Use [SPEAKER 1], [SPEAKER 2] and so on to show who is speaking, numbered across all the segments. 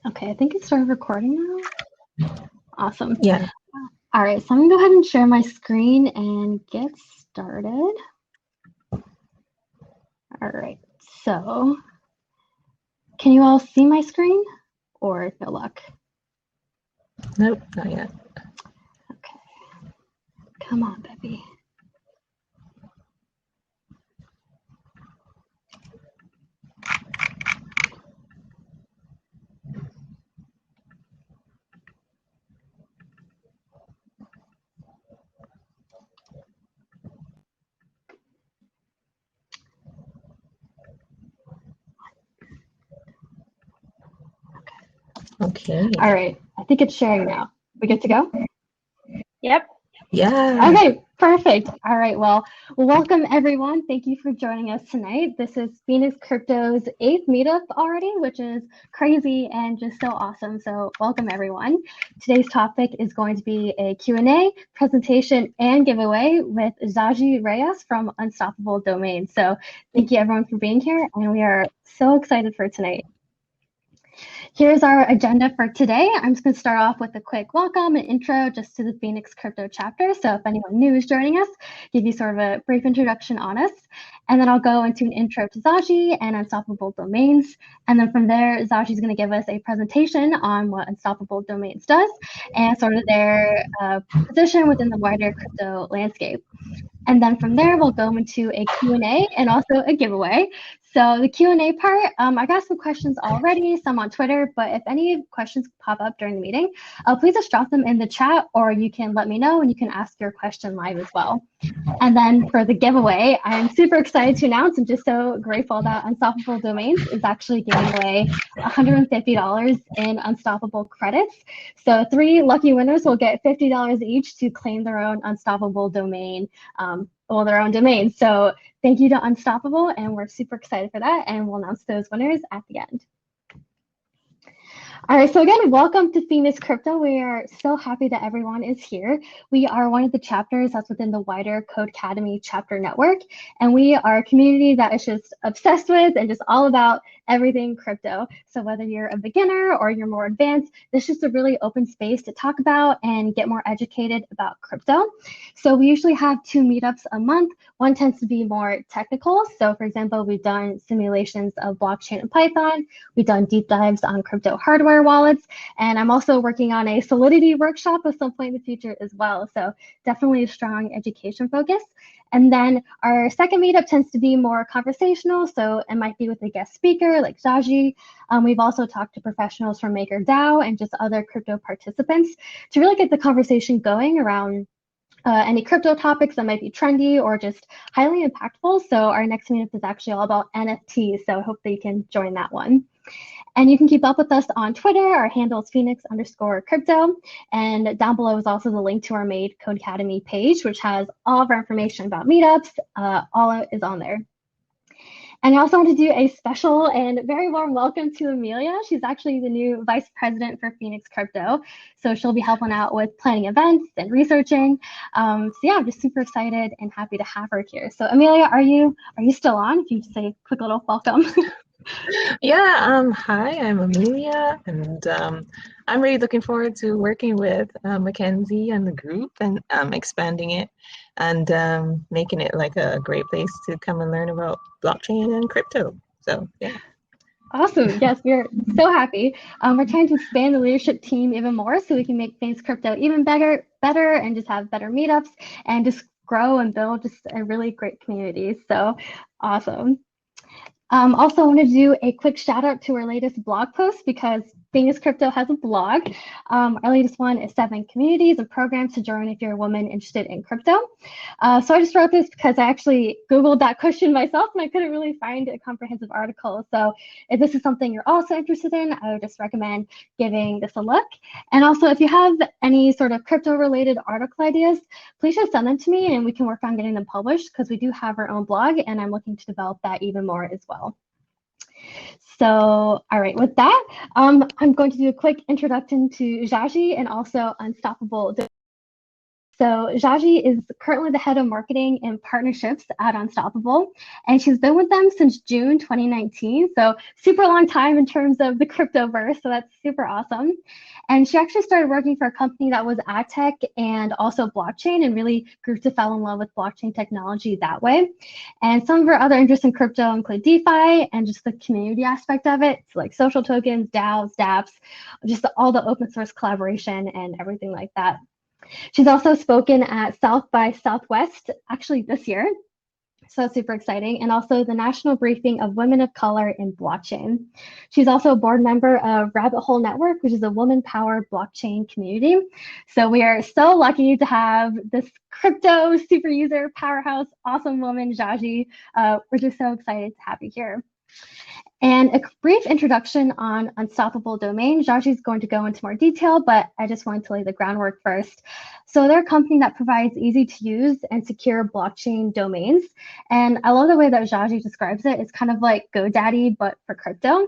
[SPEAKER 1] Okay, I think it started recording now. Awesome.
[SPEAKER 2] Yeah.
[SPEAKER 1] All right, so I'm gonna go ahead and share my screen and get started. All right, so can you all see my screen or no luck?
[SPEAKER 2] Nope, not yet.
[SPEAKER 1] Okay, come on, baby.
[SPEAKER 2] Okay.
[SPEAKER 1] All right, I think it's sharing now. We good to go?
[SPEAKER 3] Yep.
[SPEAKER 2] Yeah.
[SPEAKER 1] Okay, perfect. All right, well, welcome everyone. Thank you for joining us tonight. This is Phx Crypto's 8th meetup already, which is crazy and just so awesome. So welcome everyone. Today's topic is going to be a Q&A, presentation, and giveaway with Zayi Reyes from Unstoppable Domains. So thank you everyone for being here, and we are so excited for tonight. Here's our agenda for today. I'm just going to start off with a quick welcome and intro just to the Phx Crypto chapter. So if anyone new is joining us, give you sort of a brief introduction on us. And then I'll go into an intro to Zayi and Unstoppable Domains. And then from there, Zayi is going to give us a presentation on what Unstoppable Domains does and sort of their position within the wider crypto landscape. And then from there, we'll go into a Q&A and also a giveaway. So the Q&A part, I got some questions already, some on Twitter, but if any questions pop up during the meeting, please just drop them in the chat, or you can let me know and you can ask your question live as well. And then for the giveaway, I'm super excited to announce and just so grateful that Unstoppable Domains is actually giving away $150 in Unstoppable credits. So 3 lucky winners will get $50 each to claim their own Unstoppable domain, their own domain. So thank you to Unstoppable, and we're super excited for that, and we'll announce those winners at the end. All right, so again, welcome to Phx Crypto. We are so happy that everyone is here. We are one of the chapters that's within the wider Codecademy chapter network, and we are a community that is just obsessed with and just all about everything crypto. So whether you're a beginner or you're more advanced, this is just a really open space to talk about and get more educated about crypto. So we usually have 2 meetups a month. One tends to be more technical. So for example, we've done simulations of blockchain and Python. We've done deep dives on crypto hardware wallets, and I'm also working on a Solidity workshop at some point in the future as well. So definitely a strong education focus. And then our second meetup tends to be more conversational, so it might be with a guest speaker like Zayi. We've also talked to professionals from MakerDAO and just other crypto participants to really get the conversation going around any crypto topics that might be trendy or just highly impactful. So our next meetup is actually all about NFTs, so I hope that you can join that one. And you can keep up with us on Twitter. Our handle is Phx_crypto. And down below is also the link to our Made Codecademy page, which has all of our information about meetups. All is on there. And I also want to do a special and very warm welcome to Amelia. She's actually the new vice president for Phx Crypto. So she'll be helping out with planning events and researching. So yeah, I'm just super excited and happy to have her here. So Amelia, are you still on? If you just say a quick little welcome.
[SPEAKER 2] Yeah. Hi, I'm Amelia, and I'm really looking forward to working with Mackenzie and the group and expanding it and making it like a great place to come and learn about blockchain and crypto. So yeah.
[SPEAKER 1] Awesome. Yes, we're so happy. We're trying to expand the leadership team even more so we can make Phx Crypto even better, and just have better meetups and just grow and build just a really great community. So awesome. Also want to do a quick shout out to our latest blog post because Phx Crypto has a blog. Our latest one is 7 communities and programs to join if you're a woman interested in crypto. So I just wrote this because I actually Googled that question myself and I couldn't really find a comprehensive article. So if this is something you're also interested in, I would just recommend giving this a look. And also if you have any sort of crypto related article ideas, please just send them to me and we can work on getting them published because we do have our own blog and I'm looking to develop that even more as well. So, all right, with that, I'm going to do a quick introduction to Zayi and also Unstoppable So Jaji is currently the head of marketing and partnerships at Unstoppable, and she's been with them since June 2019. So super long time in terms of the cryptoverse. So that's super awesome. And she actually started working for a company that was ad tech and also blockchain, and really grew to fall in love with blockchain technology that way. And some of her other interests in crypto include DeFi and just the community aspect of it, so like social tokens, DAOs, dApps, just all the open source collaboration and everything like that. She's also spoken at South by Southwest, actually this year. So that's super exciting. And also the National Briefing of Women of Color in Blockchain. She's also a board member of Rabbit Hole Network, which is a woman-powered blockchain community. So we are so lucky to have this crypto super user powerhouse, awesome woman, Jaji. We're just so excited to have you here. And a brief introduction on Unstoppable Domain. Jaji is going to go into more detail, but I just wanted to lay the groundwork first. So they're a company that provides easy to use and secure blockchain domains. And I love the way that Jaji describes it. It's kind of like GoDaddy, but for crypto.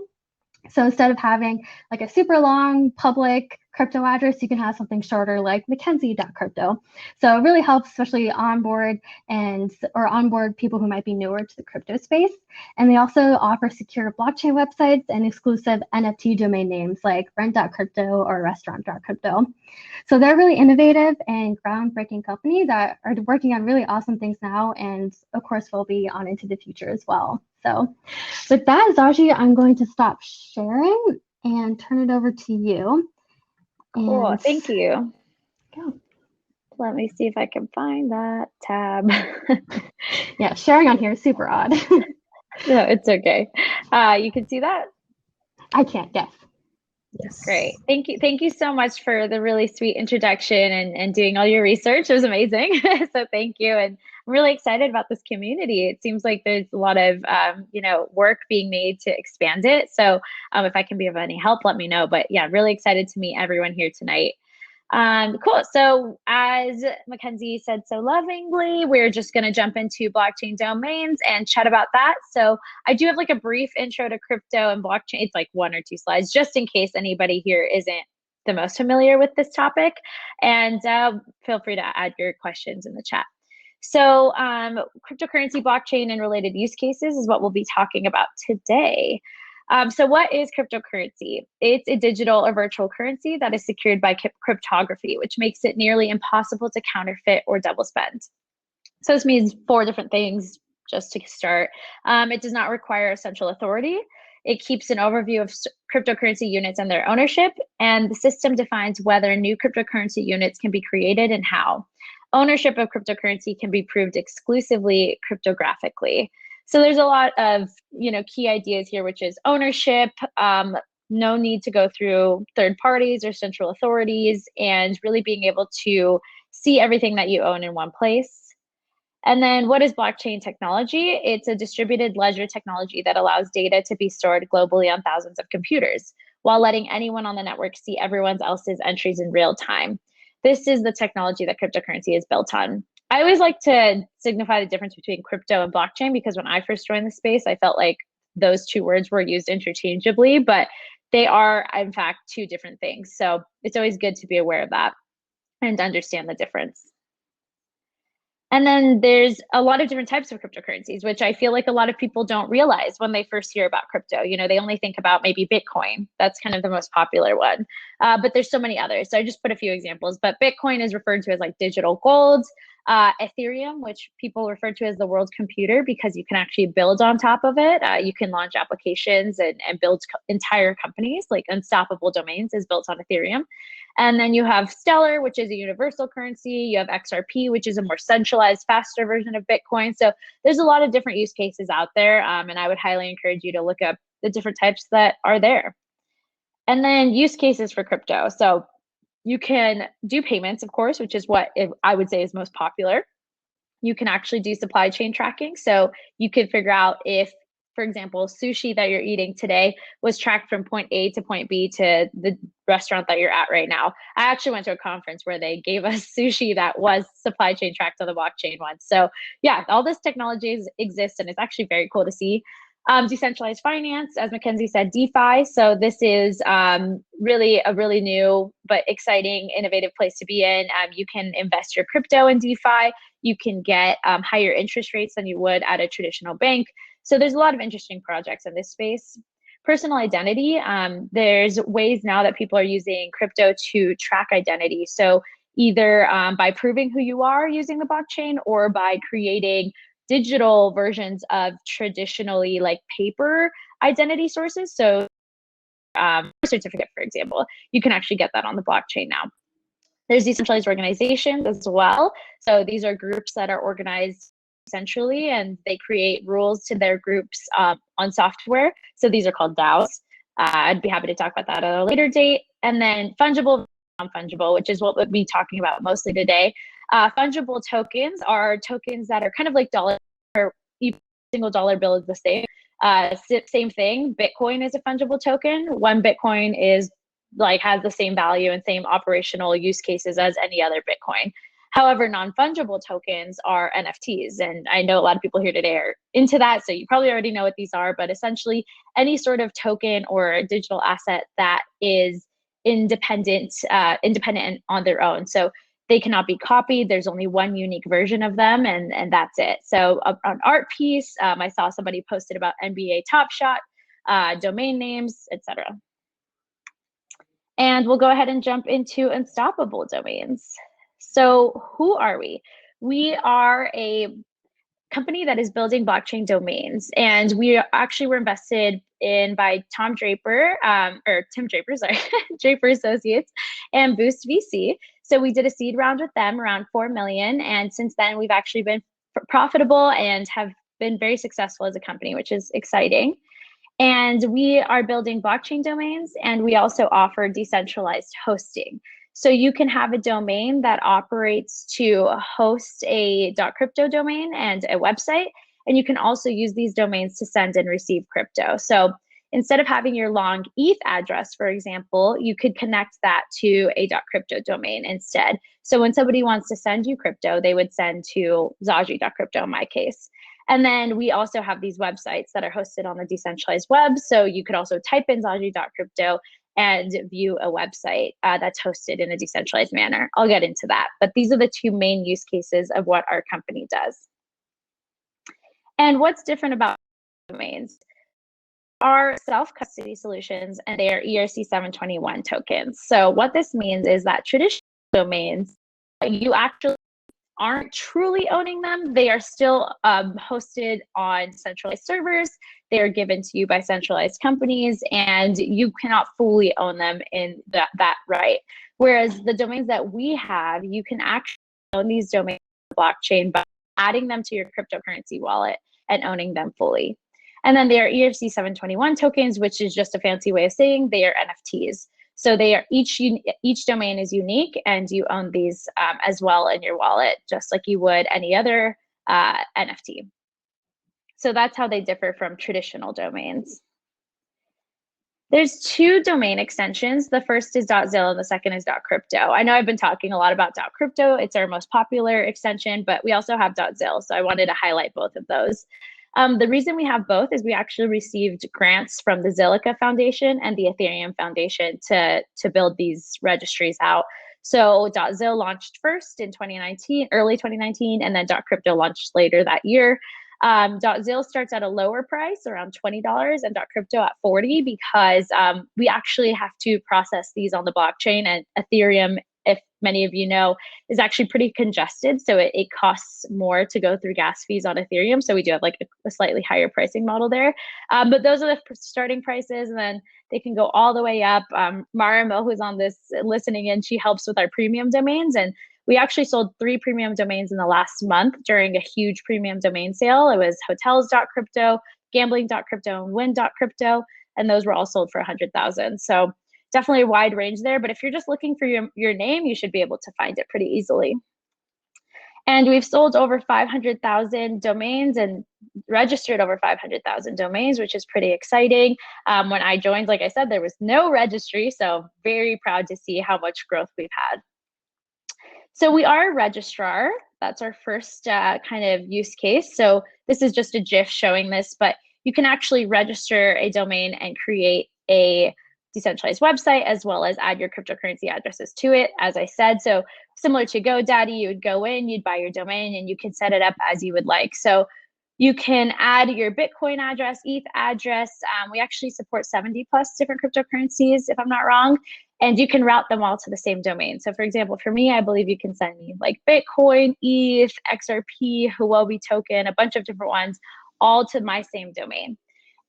[SPEAKER 1] So instead of having like a super long public crypto address, you can have something shorter like mackenzie.crypto. So it really helps, especially onboard people who might be newer to the crypto space. And they also offer secure blockchain websites and exclusive NFT domain names like rent.crypto or restaurant.crypto. So they're really innovative and groundbreaking company that are working on really awesome things now, and of course will be on into the future as well. So with that, Zaji, I'm going to stop sharing and turn it over to you.
[SPEAKER 3] Cool,
[SPEAKER 1] And
[SPEAKER 3] thank you.
[SPEAKER 1] Go.
[SPEAKER 3] Let me see if I can find that tab.
[SPEAKER 1] Yeah, sharing on here is super odd.
[SPEAKER 3] No, it's okay. You can see that?
[SPEAKER 1] I can't, yes.
[SPEAKER 2] Yes.
[SPEAKER 3] Great. Thank you so much for the really sweet introduction and doing all your research. It was amazing. So thank you. And I'm really excited about this community. It seems like there's a lot of work being made to expand it. So if I can be of any help, let me know. But yeah, really excited to meet everyone here tonight. Cool. So as Mackenzie said so lovingly, we're just going to jump into blockchain domains and chat about that. So I do have like a brief intro to crypto and blockchain. It's like 1 or 2 slides, just in case anybody here isn't the most familiar with this topic. And feel free to add your questions in the chat. So cryptocurrency, blockchain, and related use cases is what we'll be talking about today. So what is cryptocurrency? It's a digital or virtual currency that is secured by cryptography, which makes it nearly impossible to counterfeit or double spend. So this means 4 different things just to start. It does not require a central authority. It keeps an overview of cryptocurrency units and their ownership, and the system defines whether new cryptocurrency units can be created and how. Ownership of cryptocurrency can be proved exclusively cryptographically. So there's a lot of key ideas here, which is ownership, no need to go through third parties or central authorities, and really being able to see everything that you own in one place. And then what is blockchain technology? It's a distributed ledger technology that allows data to be stored globally on thousands of computers while letting anyone on the network see everyone else's entries in real time. This is the technology that cryptocurrency is built on. I always like to signify the difference between crypto and blockchain, because when I first joined the space, I felt like those 2 words were used interchangeably, but they are in fact 2 different things. So it's always good to be aware of that and understand the difference. And then there's a lot of different types of cryptocurrencies, which I feel like a lot of people don't realize when they first hear about crypto. They only think about maybe Bitcoin. That's kind of the most popular one. But there's so many others. So I just put a few examples. But Bitcoin is referred to as like digital gold. Ethereum, which people refer to as the world's computer, because you can actually build on top of it. You can launch applications and build entire companies. Like Unstoppable Domains is built on Ethereum. And then you have Stellar, which is a universal currency. You have XRP, which is a more centralized, faster version of Bitcoin. So there's a lot of different use cases out there. And I would highly encourage you to look up the different types that are there. And then use cases for crypto. So you can do payments, of course, which is what I would say is most popular. You can actually do supply chain tracking. So you can figure out if, for example, sushi that you're eating today was tracked from point A to point B to the restaurant that you're at right now. I actually went to a conference where they gave us sushi that was supply chain tracked on the blockchain once. So yeah, all this technology exists, and it's actually very cool to see. Decentralized finance, as Mackenzie said, DeFi. So this is really a really new but exciting, innovative place to be in. You can invest your crypto in DeFi. You can get higher interest rates than you would at a traditional bank. So there's a lot of interesting projects in this space. Personal identity, there's ways now that people are using crypto to track identity. So either by proving who you are using the blockchain or by creating digital versions of traditionally like paper identity sources. So certificate, for example, you can actually get that on the blockchain now. There's decentralized organizations as well. So these are groups that are organized centrally and they create rules to their groups on software. So these are called DAOs. I'd be happy to talk about that at a later date. And then fungible, non-fungible, which is what we'll be talking about mostly today. Fungible tokens are tokens that are kind of like dollar, or each single dollar bill is the same. Same thing, Bitcoin is a fungible token. One Bitcoin is like has the same value and same operational use cases as any other Bitcoin. However, non-fungible tokens are NFTs. And I know a lot of people here today are into that, so you probably already know what these are, but essentially any sort of token or digital asset that is independent and on their own. So they cannot be copied. There's only one unique version of them, and that's it. So an art piece, I saw somebody posted about NBA Top Shot, domain names, etc. And we'll go ahead and jump into unstoppable domains. So who are we? We are a company that is building blockchain domains, and we actually were invested in by Tim Draper, sorry, Draper Associates and Boost VC. So we did a seed round with them around 4 million. And since then we've actually been profitable and have been very successful as a company, which is exciting. And we are building blockchain domains, and we also offer decentralized hosting. So you can have a domain that operates to host a .crypto domain and a website, and you can also use these domains to send and receive crypto. So instead of having your long ETH address, for example, you could connect that to a .crypto domain instead. So when somebody wants to send you crypto, they would send to Zaji.crypto in my case. And then we also have these websites that are hosted on the decentralized web. So you could also type in Zaji.crypto and view a website that's hosted in a decentralized manner. I'll get into that. But these are the two main use cases of what our company does. And what's different about domains? Are self-custody solutions, and they are ERC 721 tokens. So what this means is that traditional domains, you actually aren't truly owning them. They are still hosted on centralized servers. They are given to you by centralized companies, and you cannot fully own them in that right. Whereas the domains that we have, you can actually own these domains on the blockchain by adding them to your cryptocurrency wallet and owning them fully. And then there are ERC 721 tokens, which is just a fancy way of saying they are NFTs. So they are each domain is unique, and you own these as well in your wallet, just like you would any other NFT. So that's how they differ from traditional domains. There's two domain extensions. The first is .zil and the second is .crypto. I know I've been talking a lot about .crypto. It's our most popular extension, but we also have .zil. So I wanted to highlight both of those. The reason we have both is we actually received grants from the Zilliqa Foundation and the Ethereum Foundation to build these registries out. So .zil launched first in 2019, early 2019, and then .crypto launched later that year. .zil starts at a lower price, around $20, and .crypto at $40, because we actually have to process these on the blockchain, and Ethereum, if many of you know, is actually pretty congested. So it costs more to go through gas fees on Ethereum. So we do have like a slightly higher pricing model there. But those are the starting prices, and then they can go all the way up. Marimo, who's on this listening in, she helps with our premium domains. And we actually sold 3 premium domains in the last month during a huge premium domain sale. It was hotels.crypto, gambling.crypto, and win.crypto. And those were all sold for 100,000. So definitely a wide range there, but if you're just looking for your name, you should be able to find it pretty easily. And we've sold over 500,000 domains and registered over 500,000 domains, which is pretty exciting. When I joined, like I said, there was no registry, so very proud to see how much growth we've had. So we are a registrar. That's our first kind of use case. So this is just a GIF showing this, but you can actually register a domain and create a decentralized website, as well as add your cryptocurrency addresses to it, as I said. So similar to GoDaddy, you would go in, you'd buy your domain, and you can set it up as you would like. So you can add your Bitcoin address, ETH address. We actually support 70 plus different cryptocurrencies, if I'm not wrong, and you can route them all to the same domain. So for example, for me, I believe you can send me like Bitcoin, ETH, XRP, Huobi token, a bunch of different ones, all to my same domain.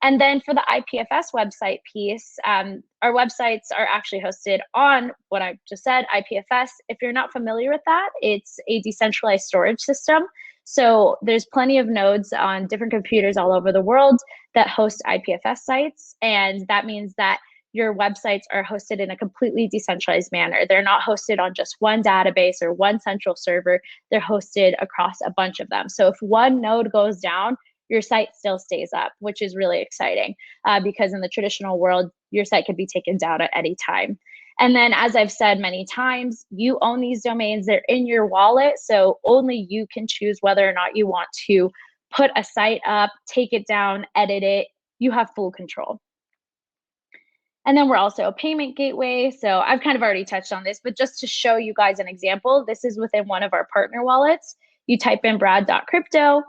[SPEAKER 3] And then for the IPFS website piece, our websites are actually hosted on what I just said, IPFS. If you're not familiar with that, it's a decentralized storage system. So there's plenty of nodes on different computers all over the world that host IPFS sites. And that means that your websites are hosted in a completely decentralized manner. They're not hosted on just one database or one central server. They're hosted across a bunch of them. So if one node goes down, your site still stays up, which is really exciting because in the traditional world, your site could be taken down at any time. And then, as I've said many times, you own these domains, they're in your wallet, so only you can choose whether or not you want to put a site up, take it down, edit it. You have full control. And then we're also a payment gateway. So I've kind of already touched on this, but just to show you guys an example, this is within one of our partner wallets. You type in brad.crypto,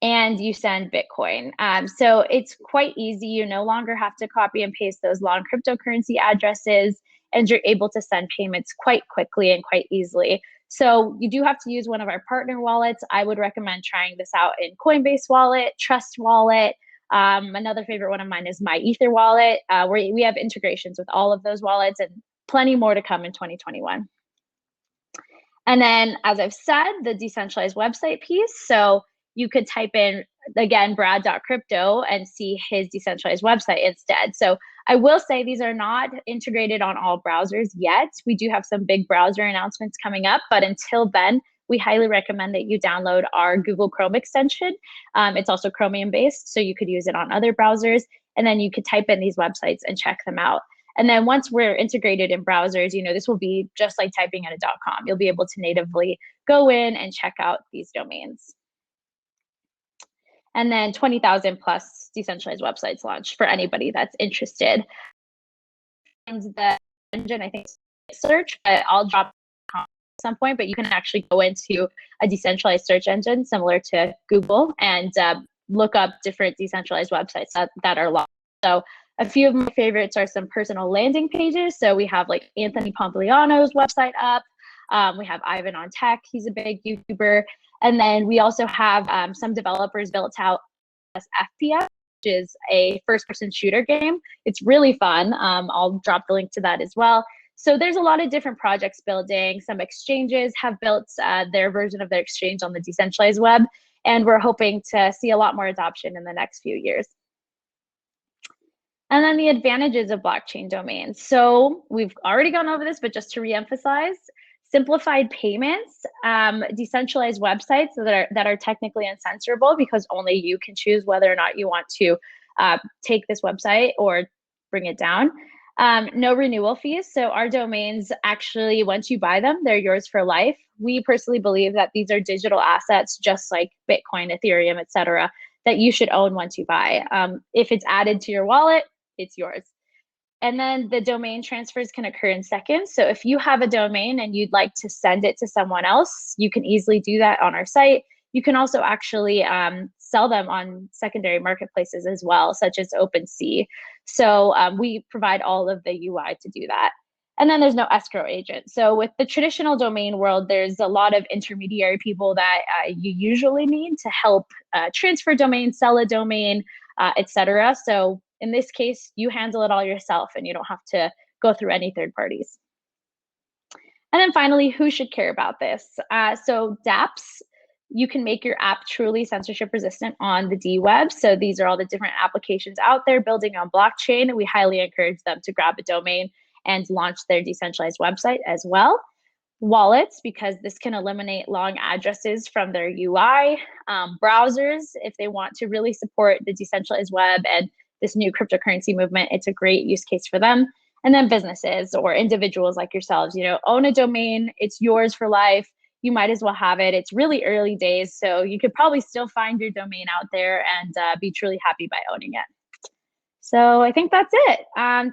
[SPEAKER 3] and you send Bitcoin. So it's quite easy. You no longer have to copy and paste those long cryptocurrency addresses, and you're able to send payments quite quickly and quite easily. So you do have to use one of our partner wallets. I would recommend trying this out in Coinbase Wallet, Trust Wallet. Another favorite one of mine is My Ether Wallet, where we have integrations with all of those wallets and plenty more to come in 2021. And then, as I've said, the decentralized website piece. So you could type in, again, brad.crypto and see his decentralized website instead. So I will say these are not integrated on all browsers yet. We do have some big browser announcements coming up, but until then, we highly recommend that you download our Google Chrome extension. It's also Chromium based, so you could use it on other browsers. And then you could type in these websites and check them out. And then once we're integrated in browsers, this will be just like typing in a .com. You'll be able to natively go in and check out these domains. And then 20,000 plus decentralized websites launched for anybody that's interested. And the engine, I think, search, but I'll drop it at some point, but you can actually go into a decentralized search engine similar to Google and look up different decentralized websites that are launched. So a few of my favorites are some personal landing pages. So we have like Anthony Pompliano's website up. We have Ivan on Tech. He's a big YouTuber. And then we also have some developers built out FPS, which is a first-person shooter game. It's really fun. I'll drop the link to that as well. So there's a lot of different projects building. Some exchanges have built their version of their exchange on the decentralized web, and we're hoping to see a lot more adoption in the next few years. And then the advantages of blockchain domains. So we've already gone over this, but just to reemphasize, simplified payments, decentralized websites that are technically uncensorable because only you can choose whether or not you want to take this website or bring it down. No renewal fees. So our domains actually, once you buy them, they're yours for life. We personally believe that these are digital assets, just like Bitcoin, Ethereum, etc., that you should own once you buy. If it's added to your wallet, it's yours. And then the domain transfers can occur in seconds. So if you have a domain and you'd like to send it to someone else, you can easily do that on our site. You can also actually sell them on secondary marketplaces as well, such as OpenSea. So we provide all of the UI to do that. And then there's no escrow agent. So with the traditional domain world, there's a lot of intermediary people that you usually need to help transfer domains, sell a domain, etc. So in this case, you handle it all yourself and you don't have to go through any third parties. And then finally, who should care about this? So dApps, you can make your app truly censorship resistant on the D-Web. So these are all the different applications out there building on blockchain. We highly encourage them to grab a domain and launch their decentralized website as well. Wallets, because this can eliminate long addresses from their UI. Browsers, if they want to really support the decentralized web and this new cryptocurrency movement, it's a great use case for them. And then businesses or individuals like yourselves, own a domain, it's yours for life. you might as well have it. It's really early days, so you could probably still find your domain out there and be truly happy by owning it. So I think that's it.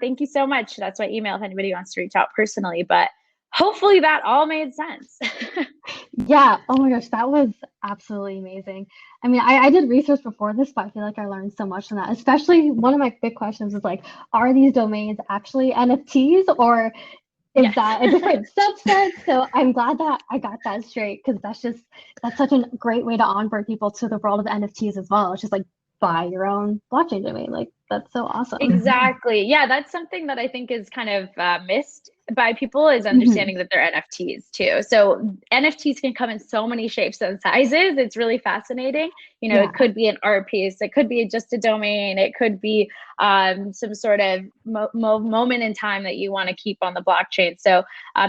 [SPEAKER 3] Thank you so much. That's my email if anybody wants to reach out personally, but hopefully that all made sense.
[SPEAKER 1] Yeah. Oh my gosh, that was absolutely amazing. I mean, I did research before this, but I feel like I learned so much from that. Especially one of my big questions is like, are these domains actually NFTs or is that a different subset? So I'm glad that I got that straight, because that's such a great way to onboard people to the world of NFTs as well. It's just like buy your own blockchain domain. Like that's so awesome.
[SPEAKER 3] Exactly. Yeah, that's something that I think is kind of missed by people, is understanding that they're NFTs too. So NFTs can come in so many shapes and sizes. It's really fascinating. You know, it could be an art piece, it could be just a domain, it could be some sort of moment in time that you want to keep on the blockchain. So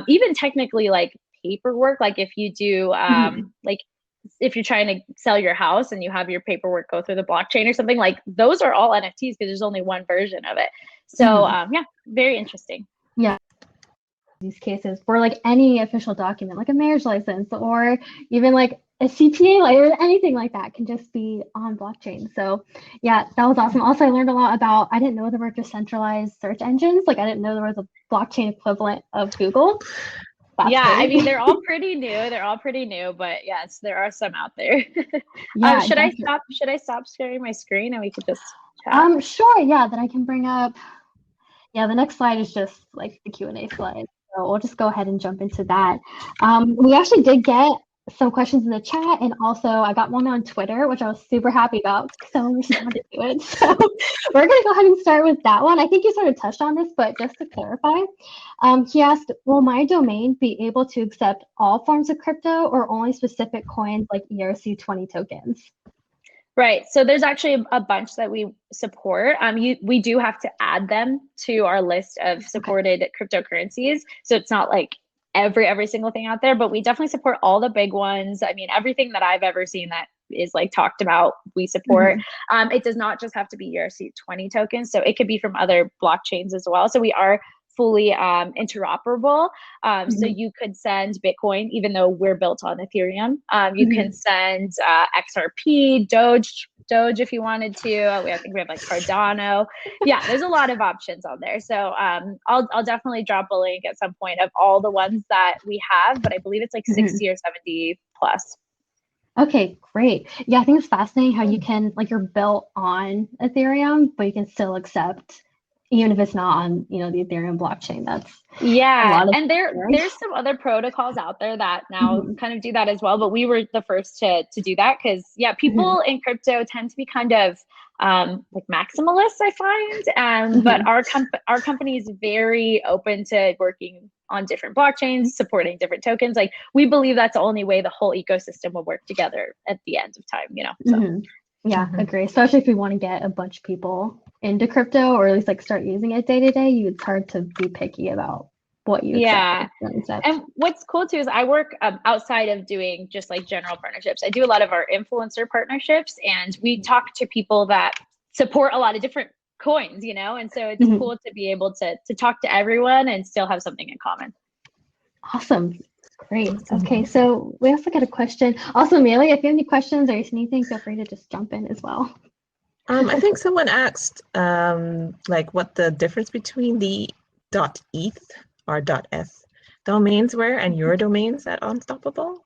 [SPEAKER 3] even technically, like paperwork, like if you do like if you're trying to sell your house and you have your paperwork go through the blockchain or something, like those are all NFTs because there's only one version of it. So yeah, very interesting.
[SPEAKER 1] Yeah. These cases for like any official document, like a marriage license or even like a CPA, like or anything like that can just be on blockchain. So yeah, that was awesome. Also, I learned a lot about, I didn't know there were decentralized search engines. Like I didn't know there was a blockchain equivalent of Google. That's
[SPEAKER 3] crazy. I mean, they're all pretty new, but yes, there are some out there. Yeah, should I stop sharing my screen and we could just chat?
[SPEAKER 1] Sure, yeah, then I can bring up, yeah, the next slide is just like the Q&A slide. So we'll just go ahead and jump into that. We actually did get some questions in the chat, and also I got one on Twitter, which I was super happy about because someone responded to it. So we're going to go ahead and start with that one. I think you sort of touched on this, but just to clarify, he asked, will my domain be able to accept all forms of crypto or only specific coins like ERC20 tokens?
[SPEAKER 3] Right. So there's actually a bunch that we support. We do have to add them to our list of supported cryptocurrencies. So it's not like every single thing out there, but we definitely support all the big ones. I mean, everything that I've ever seen that is like talked about, we support. It does not just have to be ERC20 tokens. So it could be from other blockchains as well. So we are fully interoperable. So you could send Bitcoin, even though we're built on Ethereum. You can send XRP, Doge if you wanted to. I think we have like Cardano. Yeah, there's a lot of options on there. So I'll definitely drop a link at some point of all the ones that we have, but I believe it's like 60 or 70 plus.
[SPEAKER 1] Okay, great. Yeah, I think it's fascinating how you can, like, you're built on Ethereum, but you can still accept, even if it's not on, you know, the Ethereum blockchain. That's
[SPEAKER 3] and there's some other protocols out there that now kind of do that as well, but we were the first to do that because people in crypto tend to be kind of like maximalists, I find, but our company is very open to working on different blockchains, supporting different tokens. Like we believe that's the only way the whole ecosystem will work together at the end of time, you know. So.
[SPEAKER 1] Yeah, agree. Especially if we want to get a bunch of people into crypto or at least like start using it day to day, it's hard to be picky about what you accept.
[SPEAKER 3] And what's cool too is I work outside of doing just like general partnerships. I do a lot of our influencer partnerships, and we talk to people that support a lot of different coins, you know, and so it's cool to be able to talk to everyone and still have something in common.
[SPEAKER 1] Awesome. Great. Okay, so we also got a question. Also, Amelia, if you have any questions or anything, feel free to just jump in as well.
[SPEAKER 2] I think someone asked like what the difference between the .eth or .s domains were and your domains at Unstoppable.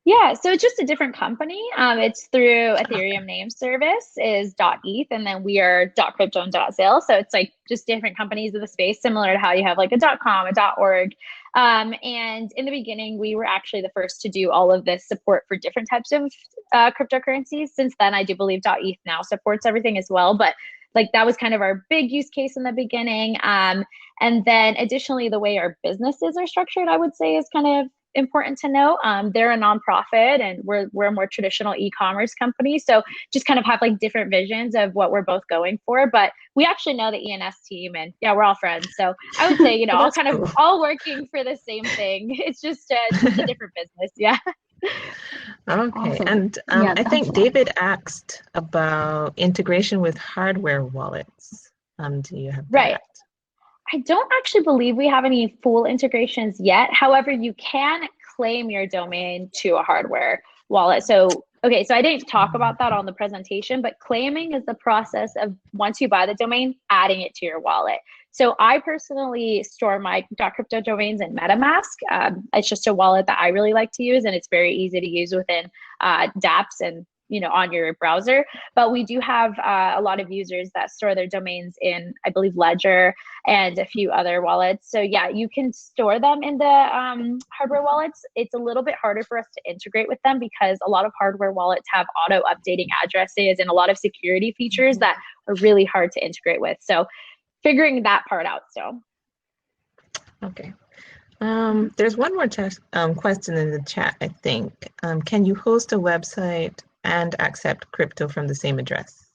[SPEAKER 3] Yeah, so it's just a different company. It's through Ethereum name service is .eth, and then we are .crypto and .sale. So it's like just different companies in the space, similar to how you have like a .com, a .org. And in the beginning, we were actually the first to do all of this support for different types of cryptocurrencies. Since then, I do believe .eth now supports everything as well. But like that was kind of our big use case in the beginning. And then additionally, the way our businesses are structured, I would say is kind of important to know. They're a nonprofit and we're a more traditional e-commerce company. So just kind of have like different visions of what we're both going for. But we actually know the ENS team and yeah, we're all friends. So I would say, you know, all working for the same thing. It's just a different business. Yeah.
[SPEAKER 2] Okay.
[SPEAKER 1] Awesome.
[SPEAKER 2] And I think David asked about integration with hardware wallets. Do you have that?
[SPEAKER 3] I don't actually believe we have any full integrations yet. However, you can claim your domain to a hardware wallet. So, okay, so I didn't talk about that on the presentation, but claiming is the process of, once you buy the domain, adding it to your wallet. So I personally store my .crypto domains in MetaMask. It's just a wallet that I really like to use, and it's very easy to use within dApps and on your browser. But we do have a lot of users that store their domains in, I believe, Ledger and a few other wallets. So yeah, you can store them in the hardware wallets. It's a little bit harder for us to integrate with them because a lot of hardware wallets have auto updating addresses and a lot of security features that are really hard to integrate with. So figuring that part out still.
[SPEAKER 2] Okay. There's one more question in the chat, I think. Can you host a website and accept crypto from the same address?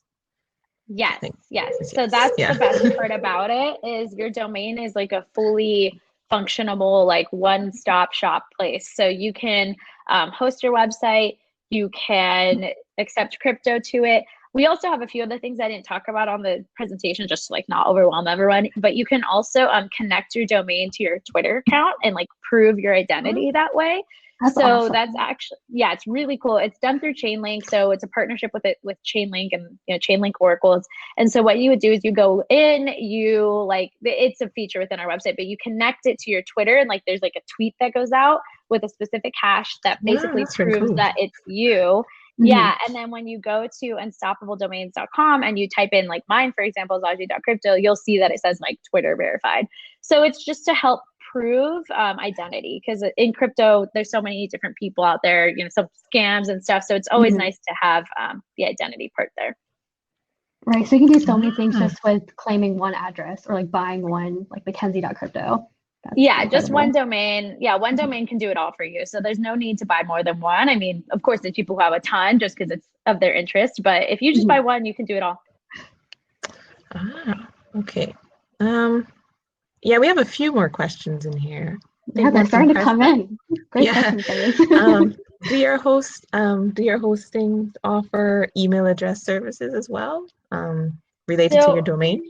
[SPEAKER 3] Yes, yes. So that's the best part about it, is your domain is like a fully functionable, like one-stop shop place. So you can host your website, you can accept crypto to it. We also have a few other things I didn't talk about on the presentation, just to like not overwhelm everyone, but you can also connect your domain to your Twitter account and like prove your identity that way.
[SPEAKER 1] That's
[SPEAKER 3] so
[SPEAKER 1] awesome.
[SPEAKER 3] That's actually, yeah, it's really cool. It's done through Chainlink. So it's a partnership with Chainlink and Chainlink oracles. And so what you would do is you go in, it's a feature within our website, but you connect it to your Twitter, and like there's like a tweet that goes out with a specific hash that basically proves that it's you. Yeah, and then when you go to unstoppabledomains.com and you type in like mine, for example, Zayi.crypto, you'll see that it says like Twitter verified. So it's just to help prove identity, because in crypto there's so many different people out there, some scams and stuff. So it's always nice to have the identity part there.
[SPEAKER 1] Right. So you can do so many things just with claiming one address or like buying one, like Mackenzie.crypto.
[SPEAKER 3] Yeah, just one domain. Yeah, one domain can do it all for you. So there's no need to buy more than one. I mean, of course, there's people who have a ton just because it's of their interest. But if you just buy one, you can do it all.
[SPEAKER 2] Okay. Yeah, we have a few more questions in here.
[SPEAKER 1] Yeah, they're starting to come in. Great questions, guys.
[SPEAKER 2] Do your hostings offer email address services as well, related to your domain?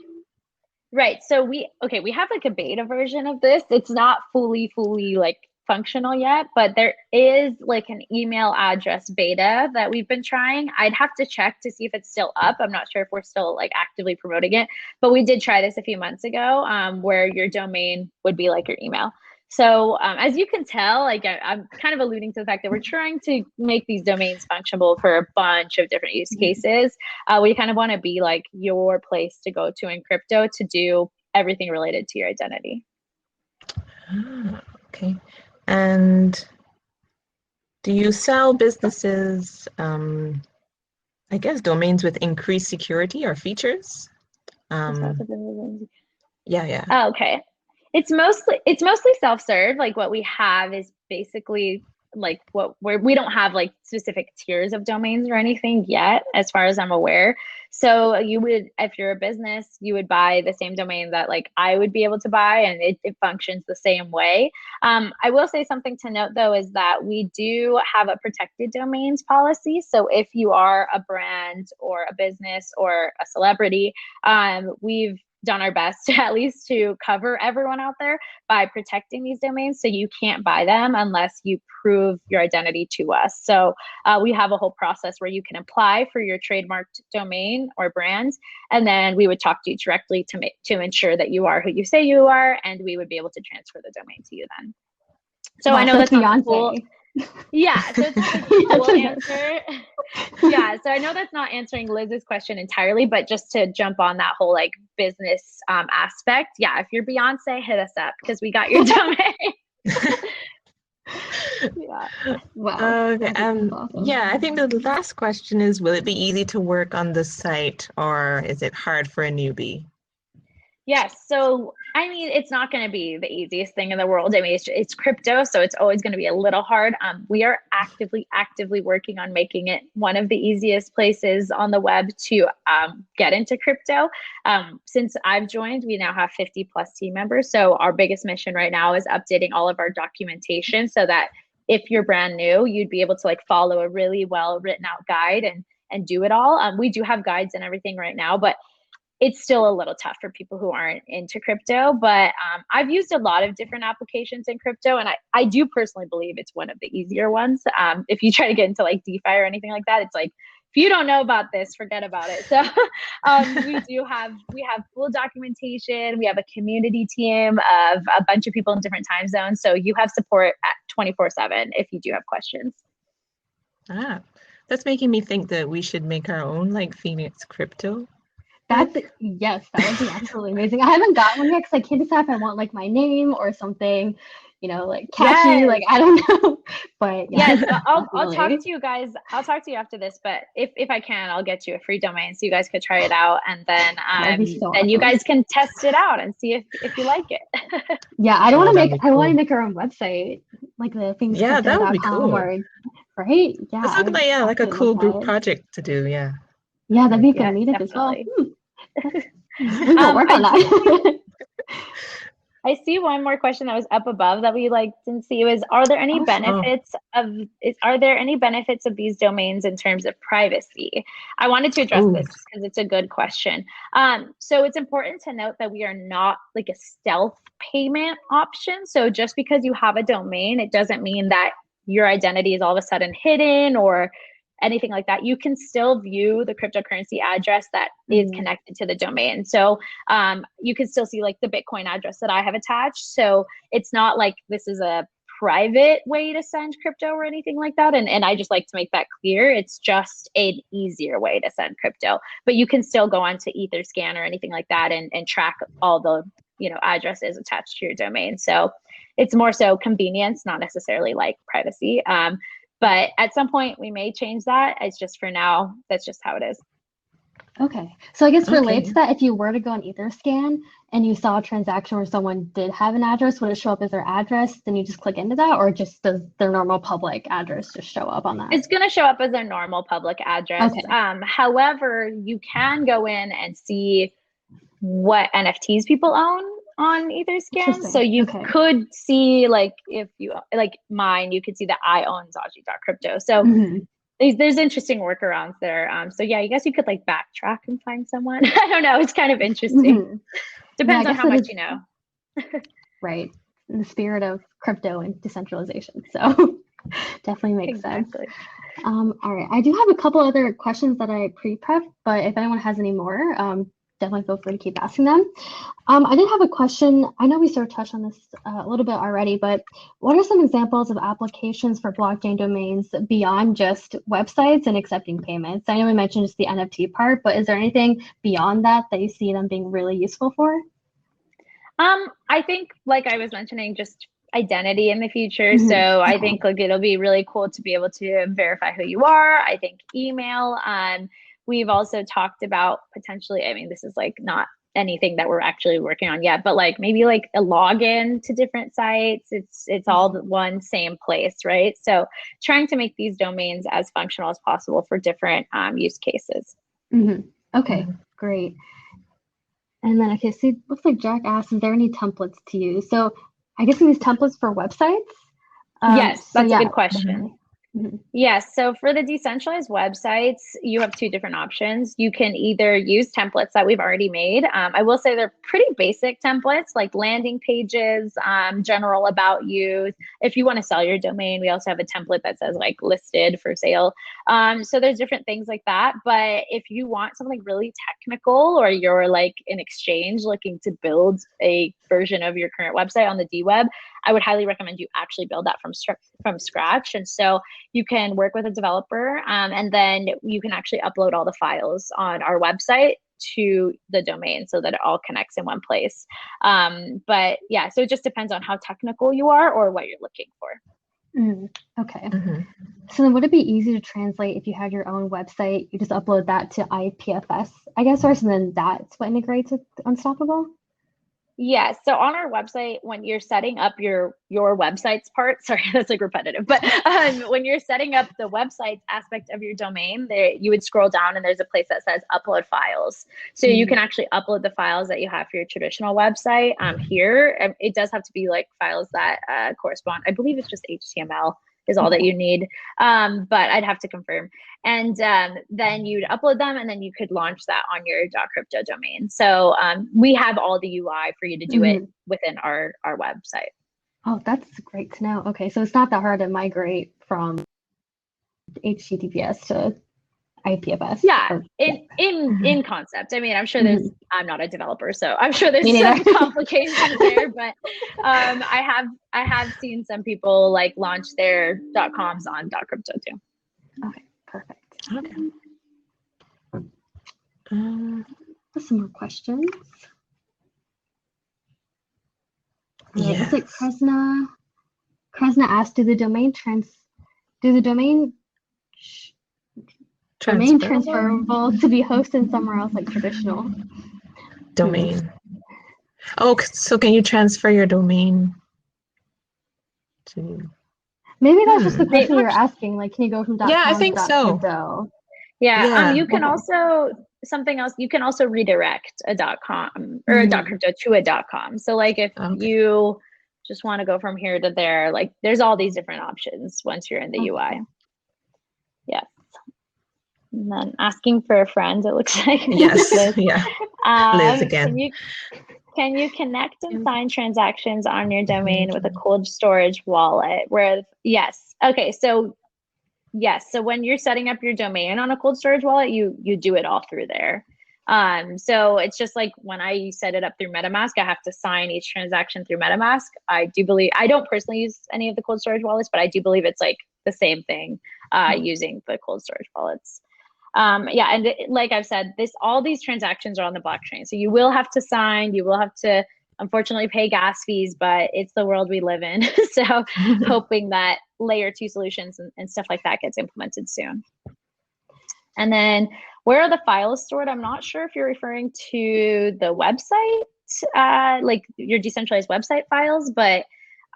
[SPEAKER 3] Right. So we have like a beta version of this. It's not fully like functional yet, but there is like an email address beta that we've been trying. I'd have to check to see if it's still up. I'm not sure if we're still like actively promoting it, but we did try this a few months ago, where your domain would be like your email. So as you can tell, like I'm kind of alluding to the fact that we're trying to make these domains functional for a bunch of different use cases. We kind of want to be like your place to go to in crypto to do everything related to your identity.
[SPEAKER 2] Okay. And do you sell businesses, I guess, domains with increased security or features? Yeah.
[SPEAKER 3] Oh, okay. It's mostly self-serve. Like what we have is basically like we don't have like specific tiers of domains or anything yet, as far as I'm aware. So you would, if you're a business, you would buy the same domain that like I would be able to buy, and it functions the same way. I will say something to note though, is that we do have a protected domains policy. So if you are a brand or a business or a celebrity, we've done our best at least to cover everyone out there by protecting these domains. So you can't buy them unless you prove your identity to us. So we have a whole process where you can apply for your trademarked domain or brand, and then we would talk to you directly to ensure that you are who you say you are, and we would be able to transfer the domain to you then. So I know that's not cool. Yeah, so it's not a cool answer. Yeah, so I know that's not answering Liz's question entirely, but just to jump on that whole like business aspect, yeah, if you're Beyonce, hit us up because we got your domain. Yeah.
[SPEAKER 1] Wow.
[SPEAKER 2] Okay. Awesome. Yeah, I think the last question is, will it be easy to work on the site, or is it hard for a newbie?
[SPEAKER 3] Yes. So, I mean, it's not going to be the easiest thing in the world. I mean, it's crypto, so it's always going to be a little hard. We are actively working on making it one of the easiest places on the web to get into crypto. Since I've joined, we now have 50 plus team members. So our biggest mission right now is updating all of our documentation so that if you're brand new, you'd be able to like follow a really well written out guide and do it all. We do have guides and everything right now, but it's still a little tough for people who aren't into crypto, but I've used a lot of different applications in crypto, and I do personally believe it's one of the easier ones. If you try to get into like DeFi or anything like that, it's like, if you don't know about this, forget about it. So we have full documentation. We have a community team of a bunch of people in different time zones. So you have support at 24/7 if you do have questions.
[SPEAKER 2] That's making me think that we should make our own like Phx Crypto.
[SPEAKER 1] Yes, that would be absolutely amazing. I haven't got one yet because I can't decide if I want like my name or something, like catchy, like I don't know. But
[SPEAKER 3] yes, I'll talk to you guys. I'll talk to you after this, but if I can, I'll get you a free domain so you guys could try it out, and then awesome. You guys can test it out and see if you like it.
[SPEAKER 1] Yeah, I don't want to make. I want to make our own website, like the things.
[SPEAKER 2] Yeah, that would be cool.
[SPEAKER 1] Right? Yeah.
[SPEAKER 2] That's like a cool group project to do. Yeah.
[SPEAKER 1] Yeah, that'd be good meetup as well. We will work on that.
[SPEAKER 3] I see one more question that was up above that we didn't see. Are there any benefits of these domains in terms of privacy? I wanted to address this because it's a good question. So it's important to note that we are not like a stealth payment option. So just because you have a domain, it doesn't mean that your identity is all of a sudden hidden or anything like that. You can still view the cryptocurrency address that is connected to the domain. So you can still see like the Bitcoin address that I have attached. So it's not like this is a private way to send crypto or anything like that. And I just like to make that clear. It's just an easier way to send crypto, but you can still go onto Etherscan or anything like that and track all the addresses attached to your domain. So it's more so convenience, not necessarily like privacy. But at some point we may change that. It's just for now, that's just how it is.
[SPEAKER 1] Okay. So I guess related to that, if you were to go on Etherscan and you saw a transaction where someone did have an address, would it show up as their address? Then you just click into that, or just does their normal public address just show up on that?
[SPEAKER 3] It's going to show up as their normal public address. Okay. However, you can go in and see what NFTs people own on Etherscan. So you could see, like, if you like mine, you could see that I own Zaji.crypto. So there's interesting workarounds there. So yeah, I guess you could like backtrack and find someone. I don't know. It's kind of interesting. Depends on how much you know.
[SPEAKER 1] Right. In the spirit of crypto and decentralization. So definitely makes sense. All right. I do have a couple other questions that I pre-prepped, but if anyone has any more, definitely feel free to keep asking them. I did have a question. I know we sort of touched on this a little bit already, but what are some examples of applications for blockchain domains beyond just websites and accepting payments? I know we mentioned just the NFT part, but is there anything beyond that you see them being really useful for?
[SPEAKER 3] I think, like I was mentioning, just identity in the future. So I think like it'll be really cool to be able to verify who you are. I think email. We've also talked about potentially, I mean, this is like not anything that we're actually working on yet, but like maybe like a login to different sites. It's all the one same place, right? So trying to make these domains as functional as possible for different use cases.
[SPEAKER 1] Okay, great. And then, okay, so looks like Jack asked, is there any templates to use? So I guess these templates for websites?
[SPEAKER 3] Yes, that's a good question. Yes. So for the decentralized websites, you have two different options. You can either use templates that we've already made. I will say they're pretty basic templates, like landing pages, general about you. If you want to sell your domain, we also have a template that says like listed for sale. So there's different things like that. But if you want something really technical, or you're like an exchange looking to build a version of your current website on the DWeb, I would highly recommend you actually build that from scratch. And so you can work with a developer, and then you can actually upload all the files on our website to the domain so that it all connects in one place. But yeah, so it just depends on how technical you are or what you're looking for.
[SPEAKER 1] Okay. So then would it be easy to translate if you had your own website, you just upload that to IPFS, I guess, or so then that's what integrates with Unstoppable?
[SPEAKER 3] Yes. So on our website, when you're setting up your website's part, sorry, that's like repetitive, but when you're setting up the website aspect of your domain, there you would scroll down and there's a place that says upload files. So you can actually upload the files that you have for your traditional website here. It does have to be like files that correspond. I believe it's just HTML is all that you need. But I'd have to confirm. And then you'd upload them, and then you could launch that on your .crypto domain. So we have all the UI for you to do it within our website.
[SPEAKER 1] Oh, that's great to know. Okay, so it's not that hard to migrate from HTTPS to IPFS.
[SPEAKER 3] Yeah, in concept. I mean, I'm sure there's, I'm not a developer, so I'm sure there's some complications there, but I have seen some people like launch their .coms on .crypto too.
[SPEAKER 1] Okay, perfect.
[SPEAKER 2] Okay.
[SPEAKER 1] Some more questions.
[SPEAKER 2] Yes.
[SPEAKER 1] Looks like Kresna asked, do the domain transferable to be hosted somewhere else like traditional
[SPEAKER 2] domain? Oh, so can you transfer your domain to?
[SPEAKER 1] Maybe that's just the question you're asking. Like, can you go from .com
[SPEAKER 2] I think
[SPEAKER 1] to
[SPEAKER 2] so.
[SPEAKER 1] .crypto?
[SPEAKER 3] Yeah. You can also something else. You can also redirect a .com or a .crypto to a .com. So like if you just want to go from here to there, like there's all these different options once you're in the UI. Yes. And then asking for a friend, it looks like.
[SPEAKER 2] Yes.
[SPEAKER 3] Liz.
[SPEAKER 2] Yeah. Liz again.
[SPEAKER 3] Can you connect and sign transactions on your domain with a cold storage wallet? Yes. Okay. So yes. So when you're setting up your domain on a cold storage wallet, you do it all through there. So it's just like when I set it up through MetaMask, I have to sign each transaction through MetaMask. I don't personally use any of the cold storage wallets, but I do believe it's like the same thing using the cold storage wallets. And like I've said, all these transactions are on the blockchain. So you will have to sign, you will have to unfortunately pay gas fees, but it's the world we live in. So hoping that layer 2 solutions and stuff like that gets implemented soon. And then where are the files stored? I'm not sure if you're referring to the website, like your decentralized website files, but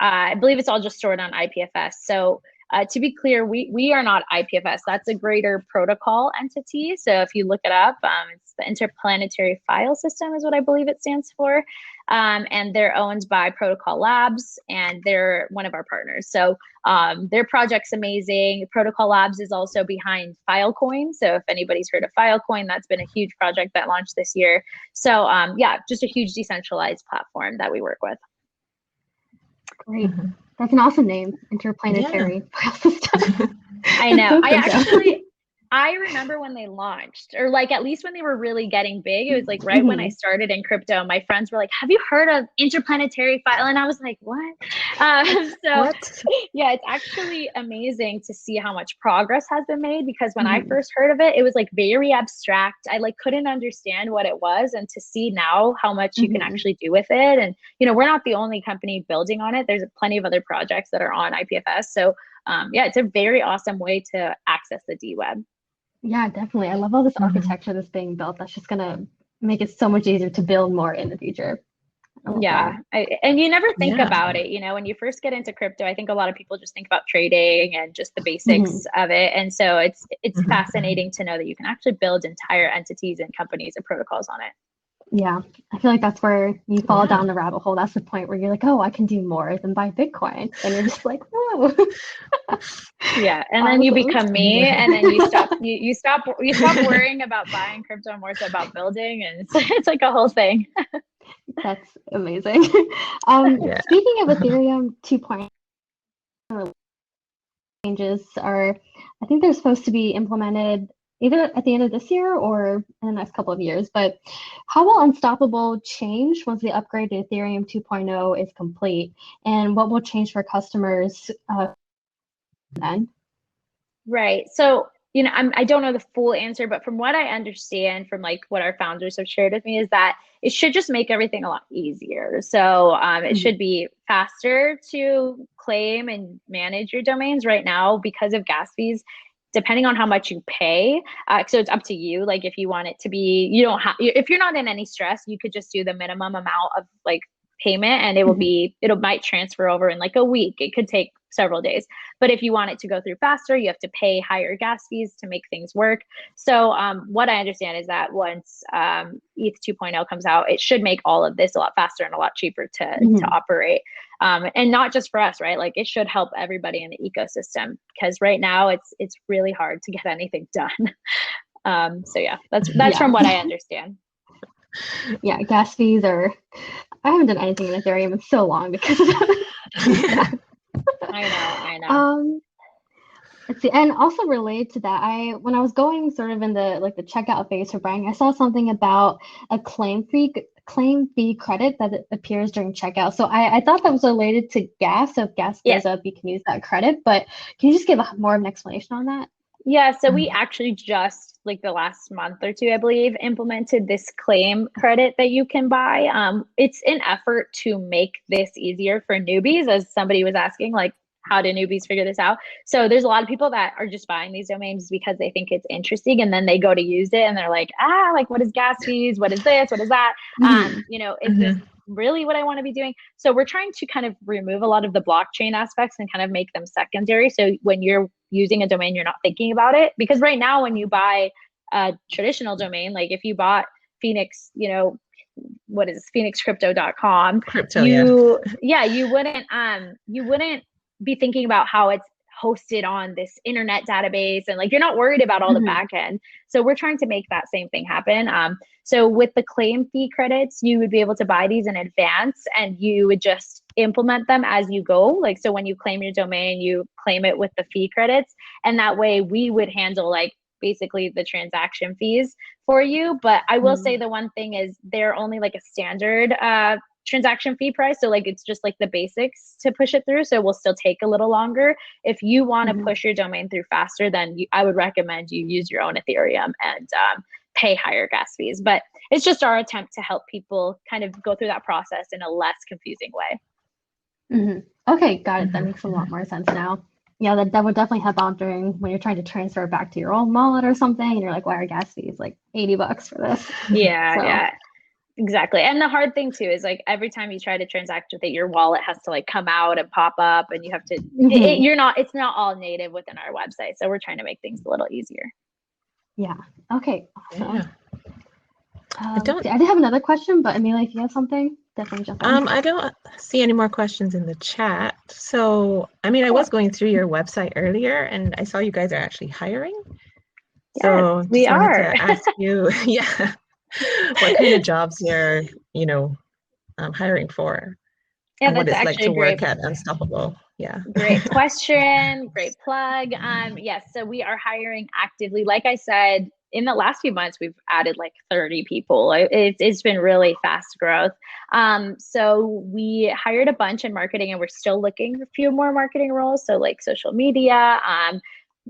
[SPEAKER 3] I believe it's all just stored on IPFS. So to be clear, we are not IPFS. That's a greater protocol entity. So if you look it up, it's the Interplanetary File System is what I believe it stands for. And they're owned by Protocol Labs, and they're one of our partners. So their project's amazing. Protocol Labs is also behind Filecoin. So if anybody's heard of Filecoin, that's been a huge project that launched this year. So just a huge decentralized platform that we work with.
[SPEAKER 1] Great. That's an awesome name, Interplanetary File System.
[SPEAKER 3] I know. I remember when they launched, or like at least when they were really getting big. It was like right when I started in crypto, my friends were like, have you heard of Interplanetary File? And I was like, what? What? Yeah, it's actually amazing to see how much progress has been made, because when I first heard of it, it was like very abstract. I like couldn't understand what it was, and to see now how much you can actually do with it. And, you know, we're not the only company building on it. There's plenty of other projects that are on IPFS. So it's a very awesome way to access the D-Web.
[SPEAKER 1] Yeah, definitely. I love all this architecture that's being built. That's just going to make it so much easier to build more in the future.
[SPEAKER 3] Yeah. And you never think about it, you know, when you first get into crypto, I think a lot of people just think about trading and just the basics of it. And so it's fascinating to know that you can actually build entire entities and companies and protocols on it.
[SPEAKER 1] Yeah, I feel like that's where you fall down the rabbit hole. That's the point where you're like, oh, I can do more than buy Bitcoin. And you're just like, whoa.
[SPEAKER 3] Yeah, and then you become me, and then you stop worrying about buying crypto, more so about building, and it's like a whole thing.
[SPEAKER 1] That's amazing. Speaking of Ethereum 2.0 changes I think they're supposed to be implemented either at the end of this year or in the next couple of years. But how will Unstoppable change once the upgrade to Ethereum 2.0 is complete? And what will change for customers then?
[SPEAKER 3] Right. So, you know, I don't know the full answer, but from what I understand from like what our founders have shared with me is that it should just make everything a lot easier. So it should be faster to claim and manage your domains. Right now, because of gas fees, depending on how much you pay. So it's up to you. Like if you want it to be, if you're not in any stress, you could just do the minimum amount of like payment, and it might transfer over in like a week. It could take several days. But if you want it to go through faster, you have to pay higher gas fees to make things work. So what I understand is that once ETH 2.0 comes out, it should make all of this a lot faster and a lot cheaper to operate. And not just for us, right? Like it should help everybody in the ecosystem, because right now it's really hard to get anything done. So yeah, that's from what I understand.
[SPEAKER 1] Yeah, gas fees I haven't done anything in Ethereum in so long because of that.
[SPEAKER 3] I know.
[SPEAKER 1] Let's see, and also related to that, when I was going sort of in the checkout phase for buying, I saw something about a claim fee credit that appears during checkout. So I thought that was related to gas. So if gas goes up, you can use that credit. But can you just give more of an explanation on that?
[SPEAKER 3] Yeah, so we actually just like the last month or two, I believe, implemented this claim credit that you can buy. It's an effort to make this easier for newbies, as somebody was asking, like, how do newbies figure this out? So there's a lot of people that are just buying these domains because they think it's interesting, and then they go to use it and they're like, like, what is gas fees? What is this? What is that? Is this really what I want to be doing? So we're trying to kind of remove a lot of the blockchain aspects and kind of make them secondary. So when you're using a domain, you're not thinking about it, because right now when you buy a traditional domain, like if you bought Phx, what is phxcrypto.com, you wouldn't be thinking about how it's hosted on this internet database, and like you're not worried about all the back end. So we're trying to make that same thing happen. So with the claim fee credits, you would be able to buy these in advance, and you would just implement them as you go. Like, so when you claim your domain, you claim it with the fee credits, and that way we would handle like basically the transaction fees for you. But I will say the one thing is they're only like a standard transaction fee price. So like, it's just like the basics to push it through. So it will still take a little longer. If you want to push your domain through faster, then I would recommend you use your own Ethereum and pay higher gas fees. But it's just our attempt to help people kind of go through that process in a less confusing way.
[SPEAKER 1] Okay, got it. That makes a lot more sense now. Yeah, that would definitely help out when you're trying to transfer back to your own wallet or something, and you're like, why are gas fees like $80 for this?
[SPEAKER 3] Yeah. Exactly. And the hard thing too is like every time you try to transact with it, your wallet has to like come out and pop up, and you have to, it's not all native within our website. So we're trying to make things a little easier.
[SPEAKER 1] Yeah. Okay. Awesome.
[SPEAKER 2] Yeah.
[SPEAKER 1] I did have another question, but Amelia, if you have something, definitely jump in.
[SPEAKER 2] I don't see any more questions in the chat. So, I mean, I was going through your website earlier, and I saw you guys are actually hiring.
[SPEAKER 3] Yes,
[SPEAKER 2] so
[SPEAKER 3] we are.
[SPEAKER 2] To ask you, what kind of jobs you're, hiring for?
[SPEAKER 3] Yeah,
[SPEAKER 2] and what
[SPEAKER 3] that's
[SPEAKER 2] it's like
[SPEAKER 3] actually
[SPEAKER 2] to
[SPEAKER 3] great.
[SPEAKER 2] work at Unstoppable. Yeah.
[SPEAKER 3] Great question. Great plug. Yes, so we are hiring actively. Like I said, in the last few months, we've added like 30 people. It's been really fast growth. So we hired a bunch in marketing, and we're still looking for a few more marketing roles. So like social media,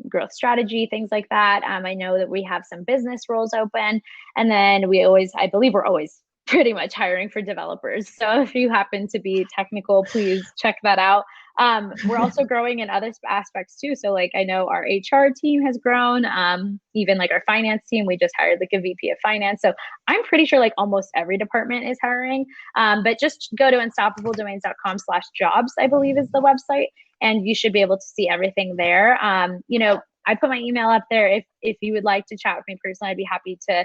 [SPEAKER 3] growth strategy, things like that. I know that we have some business roles open, and then I believe we're always pretty much hiring for developers. So if you happen to be technical, please check that out. We're also growing in other aspects too. So like, I know our HR team has grown, even like our finance team, we just hired like a VP of finance. So I'm pretty sure like almost every department is hiring, but just go to unstoppabledomains.com/jobs, I believe is the website, and you should be able to see everything there. I put my email up there. If you would like to chat with me personally, I'd be happy to,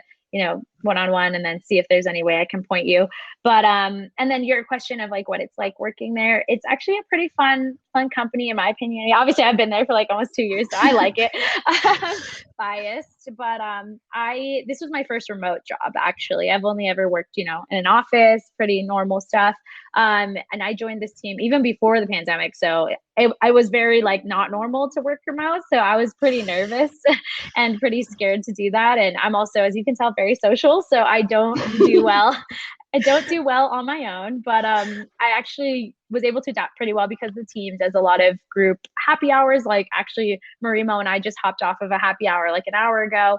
[SPEAKER 3] one-on-one, and then see if there's any way I can point you. But, and then your question of like what it's like working there, it's actually a pretty fun company in my opinion. Obviously I've been there for like almost 2 years, so I like it. Biased, but this was my first remote job actually. I've only ever worked, in an office, pretty normal stuff. And I joined this team even before the pandemic. So I was very like not normal to work remote. So I was pretty nervous and pretty scared to do that. And I'm also, as you can tell, very social. So I don't do well. I don't do well on my own, but I actually was able to adapt pretty well because the team does a lot of group happy hours. Like actually Marimo and I just hopped off of a happy hour like an hour ago.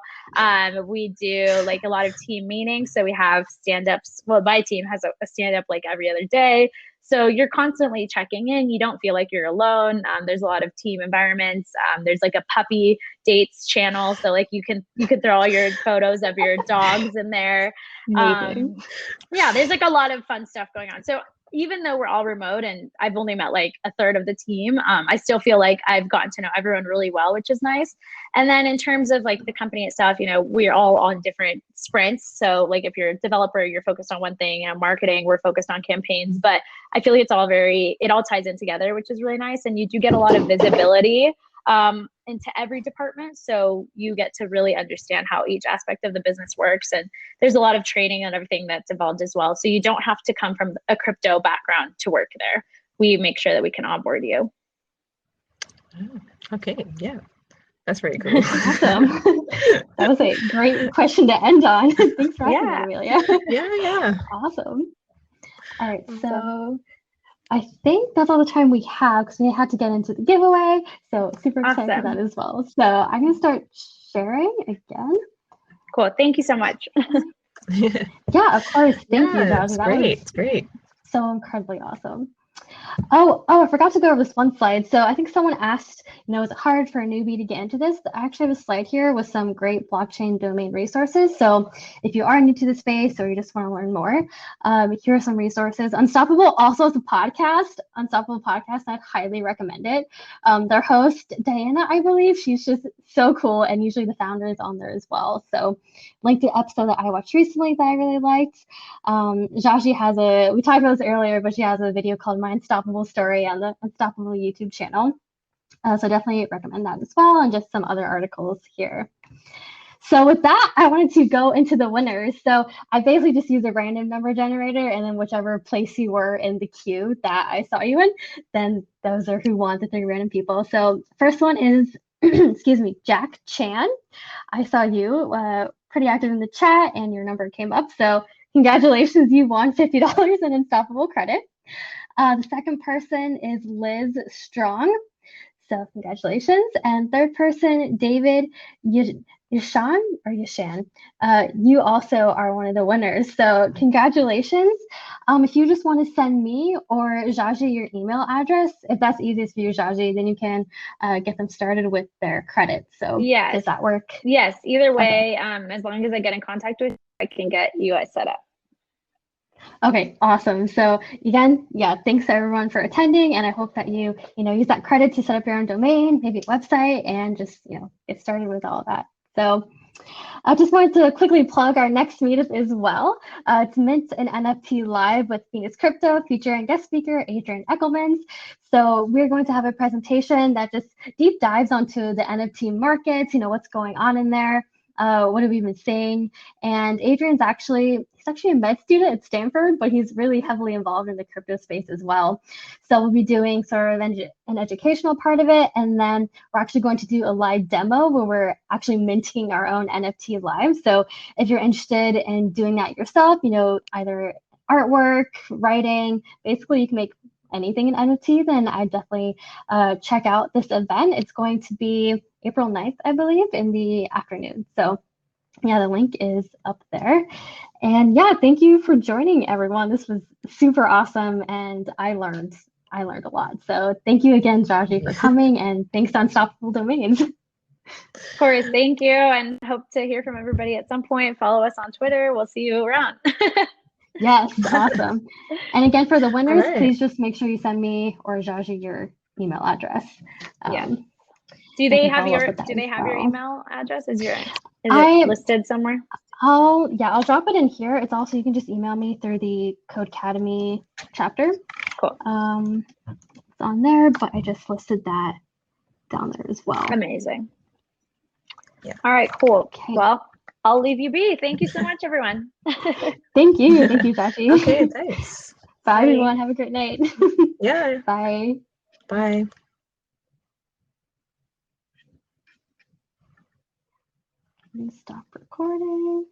[SPEAKER 3] We do like a lot of team meetings. So we have stand-ups. Well, my team has a stand-up like every other day. So you're constantly checking in. You don't feel like you're alone. There's a lot of team environments. There's like a puppy dates channel. So like you can throw all your photos of your dogs in there. Yeah, there's like a lot of fun stuff going on. So even though we're all remote and I've only met like a third of the team, I still feel like I've gotten to know everyone really well, which is nice. And then in terms of like the company itself, we're all on different sprints. So like if you're a developer, you're focused on one thing, marketing, we're focused on campaigns, but I feel like it all ties in together, which is really nice. And you do get a lot of visibility into every department. So you get to really understand how each aspect of the business works. And there's a lot of training and everything that's involved as well. So you don't have to come from a crypto background to work there. We make sure that we can onboard you.
[SPEAKER 2] Okay, yeah. That's very cool.
[SPEAKER 1] Awesome. That was a great question to end on. Thanks for asking that, Amelia.
[SPEAKER 2] Yeah.
[SPEAKER 1] Awesome. All right, so I think that's all the time we have because we had to get into the giveaway. So super excited for that as well. So I'm going to start sharing again.
[SPEAKER 3] Cool. Thank you so much.
[SPEAKER 1] Yeah, of course. Thank you, Josh.
[SPEAKER 2] It's great.
[SPEAKER 1] So incredibly awesome. Oh, I forgot to go over this one slide. So I think someone asked, is it hard for a newbie to get into this? I actually have a slide here with some great blockchain domain resources. So if you are new to the space or you just want to learn more, here are some resources. Unstoppable also is a podcast. Unstoppable podcast, I'd highly recommend it. Their host, Diana, I believe, she's just so cool. And usually the founder is on there as well. So link to the episode that I watched recently that I really liked. Jaji we talked about this earlier, but she has a video called My Unstoppable Story on the Unstoppable YouTube channel. So definitely recommend that as well, and just some other articles here. So with that, I wanted to go into the winners. So I basically just use a random number generator, and then whichever place you were in the queue that I saw you in, then those are who won, the 3 random people. So first one is, excuse me, Jack Chan. I saw you pretty active in the chat, and your number came up. So congratulations, you won $50 in Unstoppable credit. The second person is Liz Strong. So congratulations. And third person, David Yashan. You also are one of the winners. So congratulations. If you just want to send me or Jaji your email address, if that's easiest for you, Jaji, then you can get them started with their credit. So
[SPEAKER 3] yes.
[SPEAKER 1] Does that work?
[SPEAKER 3] Yes, either way, as long as I get in contact with you, I can get you guys set up.
[SPEAKER 1] Okay, awesome. So again, thanks everyone for attending, and I hope that you use that credit to set up your own domain, maybe a website, and just get started with all of that. So I just wanted to quickly plug our next meetup as well. It's Mint and NFT Live with Phx Crypto, featuring guest speaker Adrian Eckelmans. So we're going to have a presentation that just deep dives onto the NFT markets, what's going on in there. What have we been seeing? And Adrian's actually a med student at Stanford, but he's really heavily involved in the crypto space as well. So we'll be doing sort of an educational part of it, and then we're actually going to do a live demo where we're actually minting our own NFT live. So if you're interested in doing that yourself, either artwork, writing, basically you can make anything in NFT, then I definitely check out this event. It's going to be April 9th, I believe, in the afternoon. So yeah, the link is up there. And yeah, thank you for joining, everyone. This was super awesome, and I learned a lot. So thank you again, Jaji, for coming, and thanks to Unstoppable Domains.
[SPEAKER 3] Of course, thank you, and hope to hear from everybody at some point. Follow us on Twitter. We'll see you around.
[SPEAKER 1] Yes, awesome. And again, for the winners, please just make sure you send me or Jaji your email address.
[SPEAKER 3] Do they have your email address? Is it listed somewhere?
[SPEAKER 1] I'll drop it in here. It's also, you can just email me through the Codecademy chapter.
[SPEAKER 3] Cool.
[SPEAKER 1] It's on there, but I just listed that down there as well.
[SPEAKER 3] Amazing. Yeah. All right, cool. Okay. Well, I'll leave you be. Thank you so much, everyone.
[SPEAKER 1] Thank you, Jaji.
[SPEAKER 2] Okay, thanks.
[SPEAKER 1] Bye, everyone. Have a great night.
[SPEAKER 2] Yeah.
[SPEAKER 1] Bye.
[SPEAKER 2] Bye.
[SPEAKER 1] Stop recording.